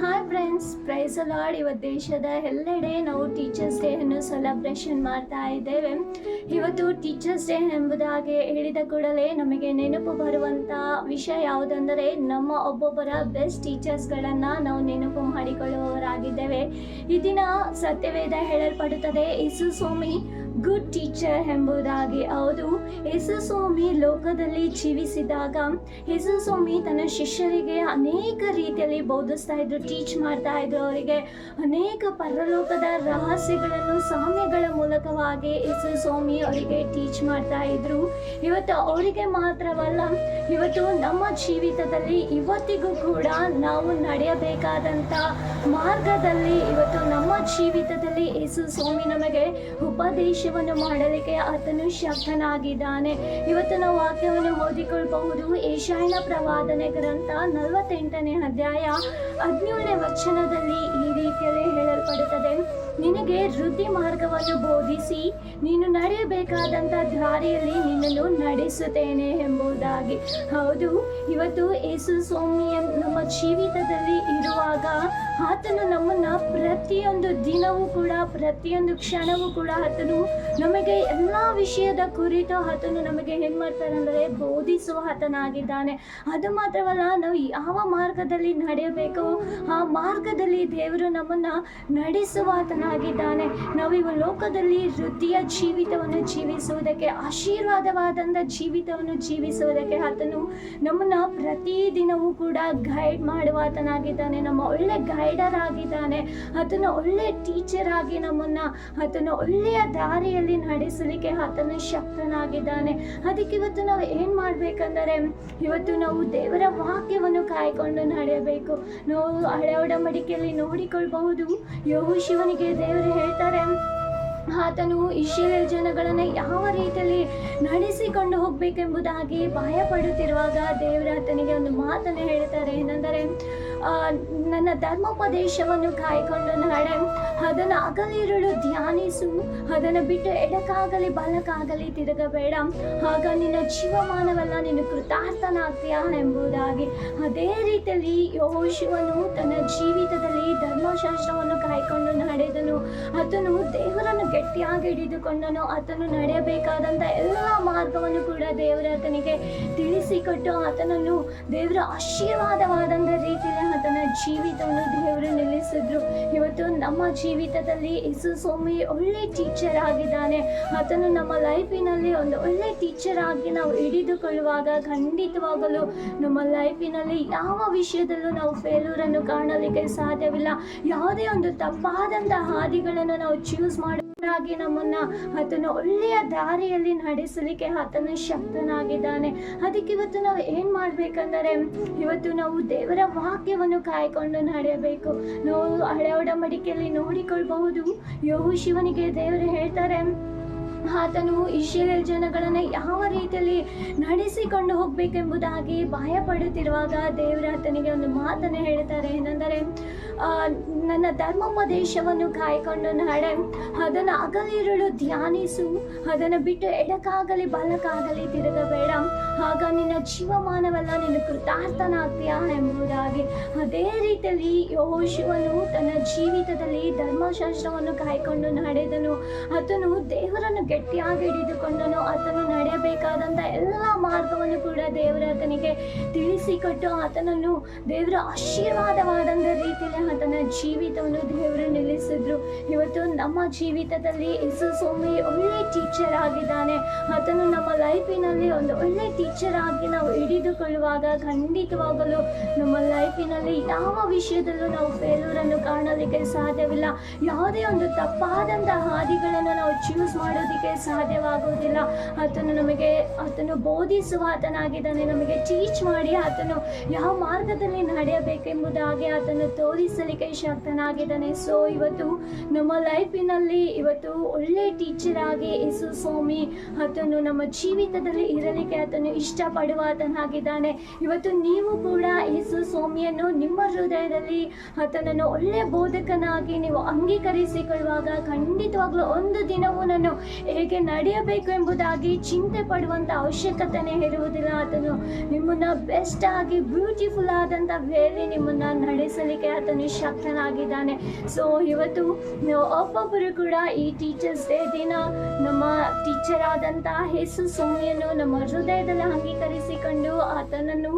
Hi friends, price lord. ಇವತ್ತು ದೇಶದ ಎಲ್ಲೆಡೆ ನಾವು ಟೀಚರ್ಸ್ ಡೇ ಅನ್ನು ಸೆಲೆಬ್ರೇಷನ್ ಮಾಡ್ತಾ ಇದ್ದೇವೆ. ಇವತ್ತು ಟೀಚರ್ಸ್ ಡೇ ಎಂಬುದಾಗಿ ಹೇಳಿದ ಕೂಡಲೇ ನಮಗೆ ನೆನಪು ಬರುವಂಥ ವಿಷಯ ಯಾವುದೆಂದರೆ ನಮ್ಮ ಒಬ್ಬೊಬ್ಬರ ಬೆಸ್ಟ್ ಟೀಚರ್ಸ್ಗಳನ್ನು ನಾವು ನೆನಪು ಮಾಡಿಕೊಳ್ಳುವವರಾಗಿದ್ದೇವೆ. ಈ ದಿನ ಸತ್ಯವೇದ ಹೇಳಲ್ಪಡುತ್ತದೆ, ಯೇಸು ಸ್ವಾಮಿ ಗುಡ್ ಟೀಚರ್ ಎಂಬುದಾಗಿ. ಹೌದು, ಯೇಸು ಸ್ವಾಮಿ ಲೋಕದಲ್ಲಿ ಜೀವಿಸಿದಾಗ ಯೇಸು ಸ್ವಾಮಿ ತನ್ನ ಶಿಷ್ಯರಿಗೆ ಅನೇಕ ರೀತಿಯಲ್ಲಿ ಬೋಧಿಸ್ತಾ ಇದ್ರು, ಟೀಚ್ ಮಾಡ್ತಾ ಇದ್ರು. ಅವರಿಗೆ ಅನೇಕ ಪರಲೋಕದ ರಹಸ್ಯಗಳನ್ನು ಸಾಮ್ಯಗಳ ಮೂಲಕವಾಗಿ ಯೇಸು ಸ್ವಾಮಿ ಅವರಿಗೆ ಟೀಚ್ ಮಾಡ್ತಾ ಇದ್ರು. ಇವತ್ತು ಅವರಿಗೆ ಮಾತ್ರವಲ್ಲ, ಇವತ್ತು ನಮ್ಮ ಜೀವಿತದಲ್ಲಿ ಇವತ್ತಿಗೂ ಕೂಡ ನಾವು ನಡೆಯಬೇಕಾದಂಥ ಮಾರ್ಗದಲ್ಲಿ ಇವತ್ತು ನಮ್ಮ ಜೀವಿತದಲ್ಲಿ ಯೇಸು ಸ್ವಾಮಿ ನಮಗೆ ಉಪದೇಶವನ್ನು ಮಾಡಲಿಕ್ಕೆ ಆತನು ಶಕ್ತನಾಗಿದ್ದಾನೆ. ಇವತ್ತು ನಾವು ವಾಕ್ಯವನ್ನು ಓದಿಕೊಳ್ಳಬಹುದು. ಯೆಶಾಯನ ಪ್ರವಾದನೆ ಗ್ರಂಥ 48ನೇ ಅಧ್ಯಾಯ 17ನೇ ವಚನದಲ್ಲಿ ಈ ರೀತಿಯಲ್ಲಿ ಹೇಳಲ್ಪಡುತ್ತದೆ, ನಿನಗೆ ವೃದ್ಧಿ ಮಾರ್ಗವನ್ನು ಬೋಧಿಸಿ ನೀನು ನಡೆಯಬೇಕಾದಂಥ ದಾರಿಯಲ್ಲಿ ನಿನ್ನನ್ನು ನಡೆಸುತ್ತೇನೆ ಎಂಬುದಾಗಿ. ಹೌದು, ಇವತ್ತು ಯೇಸು ಸ್ವಾಮಿ ನಮ್ಮ ಜೀವಿತದಲ್ಲಿ ಇರುವಾಗ ಆತನು ನಮ್ಮನ್ನು ಪ್ರತಿಯೊಂದು ದಿನವೂ ಕೂಡ ಪ್ರತಿಯೊಂದು ಕ್ಷಣವೂ ಕೂಡ ಆತನು ನಮಗೆ ಎಲ್ಲ ವಿಷಯದ ಕುರಿತು ಆತನು ನಮಗೆ ಏನು ಮಾಡ್ತಾನೆ ಅಂದರೆ ಬೋಧಿಸುವ ಆತನಾಗಿದ್ದಾನೆ. ಅದು ಮಾತ್ರವಲ್ಲ, ನಾವು ಯಾವ ಮಾರ್ಗದಲ್ಲಿ ನಡೆಯಬೇಕು ಆ ಮಾರ್ಗದಲ್ಲಿ ದೇವರು ನಮ್ಮನ್ನು ನಡೆಸುವ ಆತನಾಗಿದ್ದಾನೆ. ನಾವು ಈ ಲೋಕದಲ್ಲಿ ವೃದ್ಧಿಯ ಜೀವಿತವನ್ನು ಜೀವಿಸುವುದಕ್ಕೆ, ಆಶೀರ್ವಾದವಾದಂಥ ಜೀವಿತವನ್ನು ಜೀವಿಸುವುದಕ್ಕೆ ಆತನು ನಮ್ಮನ್ನು ಪ್ರತಿದಿನವೂ ಕೂಡ ಗೈಡ್ ಮಾಡುವ ಆತನಾಗಿದ್ದಾನೆ. ನಮ್ಮ ಒಳ್ಳೆ ಗೈಡರ್ ಆಗಿದ್ದಾನೆ. ಆತನು ಒಳ್ಳೆ ಟೀಚರ್ ಆಗಿ ನಮ್ಮನ್ನು ಆತನು ಒಳ್ಳೆಯ ದಾರಿಯಲ್ಲಿ ನಡೆಸಲಿಕ್ಕೆ ಆತನು ಶಕ್ತನಾಗಿದ್ದಾನೆ. ಅದಕ್ಕೆ ಇವತ್ತು ನಾವು ಏನು ಮಾಡಬೇಕಂದರೆ, ಇವತ್ತು ನಾವು ದೇವರ ವಾಕ್ಯವನ್ನು ಕಾಯ್ಕೊಂಡು ನಡೆಯಬೇಕು. ನಾವು ಹಳೆ ಒಡಂಬಡಿಕೆಯಲ್ಲಿ ನೋಡಿಕೊಳ್ಳಬಹುದು, ಯೆಹೋಶುವನಿಗೆ ದೇವರು ಹೇಳ್ತಾರೆ, ಆತನು ಇಸ್ರಾಯೇಲ್ ಜನಗಳನ್ನು ಯಾವ ರೀತಿಯಲ್ಲಿ ನಡೆಸಿಕೊಂಡು ಹೋಗಬೇಕೆಂಬುದಾಗಿ ಭಯಪಡುತ್ತಿರುವಾಗ ದೇವರ ಆತನಿಗೆ ಒಂದು ಮಾತನ್ನು ಹೇಳ್ತಾರೆ, ಏನೆಂದರೆ ನನ್ನ ಧರ್ಮೋಪದೇಶವನ್ನು ಕಾಯ್ಕೊಂಡು ನಡೆ, ಅದನ್ನು ಹಗಲಿರುಳು ಧ್ಯಾನಿಸು, ಅದನ್ನು ಬಿಟ್ಟು ಎಡಕ್ಕಾಗಲಿ ಬಲಕ್ಕಾಗಲಿ ತಿರುಗಬೇಡ, ಆಗ ನಿನ್ನ ಜೀವಮಾನವೆಲ್ಲ ನೀನು ಕೃತಾರ್ಥನಾಗ್ತೀಯಾ ಎಂಬುದಾಗಿ. ಅದೇ ರೀತಿಯಲ್ಲಿ ಯೆಹೋಶುವನು ತನ್ನ ಜೀವಿತದಲ್ಲಿ ಧರ್ಮಶಾಸ್ತ್ರವನ್ನು ಕಾಯ್ಕೊಂಡು ನಡೆದನು. ಆತನು ದೇವರನ್ನು ಗಟ್ಟಿಯಾಗಿ ಹಿಡಿದುಕೊಂಡನು. ಆತನು ನಡೆಯಬೇಕಾದಂಥ ಎಲ್ಲ ಮಾರ್ಗವನ್ನು ಕೂಡ ದೇವರ ಆತನಿಗೆ ತಿಳಿಸಿಕೊಟ್ಟು ಆತನನ್ನು ದೇವರ ಆಶೀರ್ವಾದವಾದಂಥ ರೀತಿಯಲ್ಲಿ ಆತನ ಜೀವಿತವನ್ನು ದೇವರು ನಿಲ್ಲಿಸಿದ್ರು. ಇವತ್ತು ನಮ್ಮ ಜೀವಿತದಲ್ಲಿ ಯೇಸು ಸ್ವಾಮಿ ಒಳ್ಳೆ ಟೀಚರ್ ಆಗಿದ್ದಾನೆ. ಆತನು ನಮ್ಮ ಲೈಫಿನಲ್ಲಿ ಒಂದು ಒಳ್ಳೆ ಟೀಚರ್ ಆಗಿ ನಾವು ಹಿಡಿದುಕೊಳ್ಳುವಾಗ ಖಂಡಿತವಾಗಲೂ ನಮ್ಮ ಲೈಫಿನಲ್ಲಿ ಯಾವ ವಿಷಯದಲ್ಲೂ ನಾವು ಫೇಲ್ಯೂರನ್ನು ಕಾಣಲಿಕ್ಕೆ ಸಾಧ್ಯವಿಲ್ಲ. ಯಾವುದೇ ಒಂದು ತಪ್ಪಾದಂಥ ಹಾದಿಗಳನ್ನು ನಾವು ಚೂಸ್ ಮಾಡಿ ನಮ್ಮನ್ನ ಆತನು ಒಳ್ಳೆಯ ದಾರಿಯಲ್ಲಿ ನಡೆಸಲಿಕ್ಕೆ ಆತನು ಶಕ್ತನಾಗಿದ್ದಾನೆ. ಅದಕ್ಕೆ ಇವತ್ತು ನಾವು ಏನ್ ಮಾಡ್ಬೇಕಂದರೆ, ಇವತ್ತು ನಾವು ದೇವರ ವಾಕ್ಯವನ್ನು ಕಾಯ್ಕೊಂಡು ನಡೆಯಬೇಕು. ನಾವು ಹಳೆ ಒಡಂಬಡಿಕೆಯಲ್ಲಿ ನೋಡಿಕೊಳ್ಳಬಹುದು, ಯೆಹೋಶುವನಿಗೆ ದೇವರು ಹೇಳ್ತಾರೆ, ಆತನು ಇಸ್ರಾಯೇಲ್ ಜನಗಳನ್ನು ಯಾವ ರೀತಿಯಲ್ಲಿ ನಡೆಸಿಕೊಂಡು ಹೋಗ್ಬೇಕೆಂಬುದಾಗಿ ಭಯಪಡುತ್ತಿರುವಾಗ ದೇವರ ಆತನಿಗೆ ಒಂದು ಮಾತನ್ನು ಹೇಳ್ತಾರೆ, ಏನೆಂದರೆ ನನ್ನ ಧರ್ಮೋಪದೇಶವನ್ನು ಕಾಯ್ಕೊಂಡು ನಡೆ, ಅದನ್ನು ಹಗಲಿರುಳು ಧ್ಯಾನಿಸು, ಅದನ್ನು ಬಿಟ್ಟು ಎಡಕ್ಕಾಗಲಿ ಬಲಕ್ಕಾಗಲಿ ತಿರುಗಬೇಡ, ಆಗ ನಿನ್ನ ಜೀವಮಾನವೆಲ್ಲ ನೀನು ಕೃತಾರ್ಥನಾಗ್ತೀಯಾ ಎಂಬುದಾಗಿ. ಅದೇ ರೀತಿಯಲ್ಲಿ ಯೆಹೋಶುವನು ತನ್ನ ಜೀವಿತದಲ್ಲಿ ಧರ್ಮಶಾಸ್ತ್ರವನ್ನು ಕಾಯ್ಕೊಂಡು ನಡೆದನು. ಆತನು ದೇವರನ್ನು ಗಟ್ಟಿಯಾಗಿ ಹಿಡಿದುಕೊಂಡನು. ಆತನು ನಡೆಯಬೇಕಾದಂಥ ಎಲ್ಲ ಮಾರ್ಗವನ್ನು ಕೂಡ ದೇವರ ಆತನಿಗೆ ತಿಳಿಸಿಕೊಟ್ಟು ಆತನನ್ನು ದೇವರ ಆಶೀರ್ವಾದವಾದಂಥ ರೀತಿಯಲ್ಲಿ ಆತನ ಜೀವಿತವನ್ನು ದೇವರು ನಿಲ್ಲಿಸಿದ್ರು. ಇವತ್ತು ನಮ್ಮ ಜೀವಿತದಲ್ಲಿ ಯೇಸು ಸ್ವಾಮಿ ಒಳ್ಳೆ ಟೀಚರ್ ಆಗಿದ್ದಾನೆ. ಆತನು ನಮ್ಮ ಲೈಫಿನಲ್ಲಿ ಒಂದು ಒಳ್ಳೆ ಟೀಚರ್ ಆಗಿ ನಾವು ಹಿಡಿದುಕೊಳ್ಳುವಾಗ ಖಂಡಿತವಾಗಲು ನಮ್ಮ ಲೈಫಿನಲ್ಲಿ ಯಾವ ವಿಷಯದಲ್ಲೂ ನಾವು ಫೇಲ್ಯೂರನ್ನು ಕಾಣಲಿಕ್ಕೆ ಸಾಧ್ಯವಿಲ್ಲ. ಯಾವುದೇ ಒಂದು ತಪ್ಪಾದಂಥ ಹಾದಿಗಳನ್ನು ನಾವು ಚೂಸ್ ಮಾಡೋದಕ್ಕೆ ಸಾಧ್ಯವಾಗುವುದಿಲ್ಲ. ಆತನು ಬೋಧಿಸುವ ಆತನಾಗಿದ್ದಾನೆ. ನಮಗೆ ಟೀಚ್ ಮಾಡಿ ಆತನು ಯಾವ ಮಾರ್ಗದಲ್ಲಿ ನಡೆಯಬೇಕೆಂಬುದಾಗಿ ಆತನು ತೋರಿಸಲಿಕ್ಕೆ ಶಕ್ತನಾಗಿದ್ದಾನೆ. ಸೊ ಇವತ್ತು ನಮ್ಮ ಲೈಫಿನಲ್ಲಿ ಇವತ್ತು ಒಳ್ಳೆ ಟೀಚರ್ ಆಗಿ ಯೇಸು ಸ್ವಾಮಿ ಆತನು ನಮ್ಮ ಜೀವಿತದಲ್ಲಿ ಇರಲಿಕ್ಕೆ ಆತನು ಇಷ್ಟಪಡುವಾತನಾಗಿದ್ದಾನೆ. ಇವತ್ತು ನೀವು ಕೂಡ ಯೇಸು ಸ್ವಾಮಿಯನ್ನು ನಿಮ್ಮ ಹೃದಯದಲ್ಲಿ ಆತನನ್ನು ಒಳ್ಳೆಯ ಬೋಧಕನಾಗಿ ನೀವು ಅಂಗೀಕರಿಸಿಕೊಳ್ಳುವಾಗ ಖಂಡಿತವಾಗ್ಲೂ ಒಂದು ದಿನವೂ ನಾನು ಹೇಗೆ ನಡೆಯಬೇಕು ಎಂಬುದಾಗಿ ಚಿಂತೆ ಪಡುವಂಥ ಅವಶ್ಯಕತೆನೇ ಇರುವುದಿಲ್ಲ. ಆತನು ನಿಮ್ಮನ್ನ ಬೆಸ್ಟ್ ಆಗಿ ಬ್ಯೂಟಿಫುಲ್ ಆದಂಥ ವೇಲಿ ನಿಮ್ಮನ್ನ ನಡೆಸಲಿಕ್ಕೆ ಆತನು ಶಕ್ತನಾಗಿದ್ದಾನೆ. ಸೊ ಇವತ್ತು ಒಬ್ಬೊಬ್ಬರು ಕೂಡ ಈ ಟೀಚರ್ಸ್ ಡೇ ದಿನ ನಮ್ಮ ಟೀಚರ್ ಆದಂಥ ಯೇಸು ಸ್ವಾಮಿಯನ್ನು ನಮ್ಮ ಹೃದಯದಲ್ಲಿ ಅಂಗೀಕರಿಸಿಕೊಂಡು ಆತನನ್ನು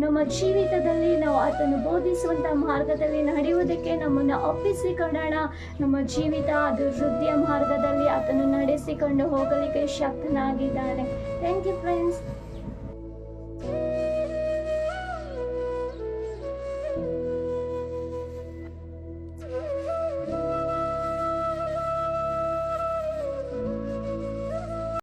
ನಮ್ಮ ಜೀವಿತದಲ್ಲಿ ನಾವು ಆತನು ಬೋಧಿಸುವಂಥ ಮಾರ್ಗದಲ್ಲಿ ನಡೆಯುವುದಕ್ಕೆ ನಮ್ಮನ್ನು ಒಪ್ಪಿಸಿಕೊಳ್ಳೋಣ. ನಮ್ಮ ಜೀವಿತ ಅದು ವೃದ್ಧಿಯ ಮಾರ್ಗದಲ್ಲಿ ಆತನು ನಡೆಸಿಕೊಂಡು ಹೋಗಲಿಕ್ಕೆ ಶಕ್ತನಾಗಿದ್ದಾನೆ. Thank you friends.